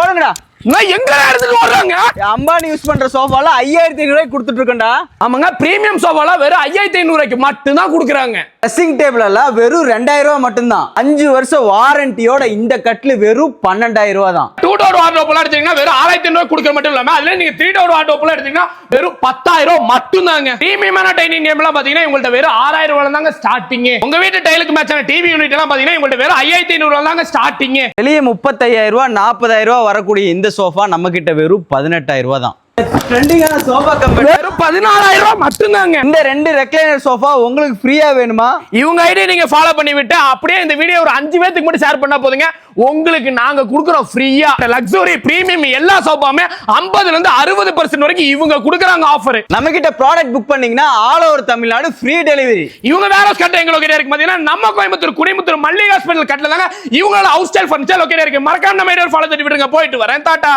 ஓடுங்கடா. எங்க எடுத்துட்டு வர்றாங்க? அம்பானி யூஸ் பண்ற சோஃபால 5500 கொடுத்துட்டு இருக்கேன்டா. ஆமாங்க, பிரீமியம் சோஃபால வெறும் 5500 மட்டும் தான் கொடுக்குறாங்க. ட்ரெஸ்ஸிங் டேபிள் எல்லாம் வெறும் 2000 மட்டும் தான். 5 வருஷம் வாரண்டியோட இந்த கட்லு வெறும் 12000 தான். 2 டோர் வார்ட்ரோப்ல எடுத்தீங்கன்னா வெறும் 6500 கொடுக்க மட்டும் இல்லாம அதுல நீங்க 3 டோர் வார்ட்ரோப்ல எடுத்தீங்கன்னா வெறும் 10000 மட்டும் தாங்க. பிரீமியமான டைனிங் டேபிள்லாம் பாத்தீங்கன்னா உங்கள்ட்ட வெறும் 6000 தாங்க ஸ்டார்டிங். உங்க வீட்டு டைலுக்கு மேட்சான டிவி யூனிட் எல்லாம் பாத்தீங்கன்னா உங்கள்ட்ட வெறும் 5500 தாங்க ஸ்டார்டிங். வெளியே 35000 40000 வரக்கூடிய இந்த சோஃபா நம்ம கிட்ட வெறும் 18000 தான். ட்ரெண்டிங்கான சோஃபா கம்பெனி வெறும் 14000 மட்டும் தாங்க. இந்த 2 ரெக்லைனர் சோஃபா உங்களுக்கு ஃப்ரீயா வேணுமா? இவங்க ஐடியா நீங்க ஃபாலோ பண்ணி விட்டு அப்படியே இந்த வீடியோ ஒரு 5 பேருக்கு மட்டும் ஷேர் பண்ணா போதுங்க. உங்களுக்கு நாங்க கொடுக்குறோம் ஃப்ரீயா லக்ஸரி பிரீமியம் எல்லா சோஃபாவுமே 50% ல இருந்து 60% வரைக்கும் இவங்க கொடுக்குறாங்க ஆஃபர். நம்ம கிட்ட ப்ராடக்ட் புக் பண்ணீங்கன்னா all over Tamil Nadu free delivery. இவங்க வேற கட்ட எங்க லொகேட் இருக்கு பாத்தீங்கன்னா நம்ம கோயம்புத்தூர் குடிமுத்தூர் மல்லிகை ஹாஸ்பிடல் கட்டல தாங்க. இவங்களோட ஹவுஸ் ஸ்டைல் ஃபர்னிச்சர் லொகேட் இருக்கு. மறக்காம நம்ம ஐடியா ஃபாலோ பண்ணி விடுங்க. போயிட்டு வரேன். டாடா.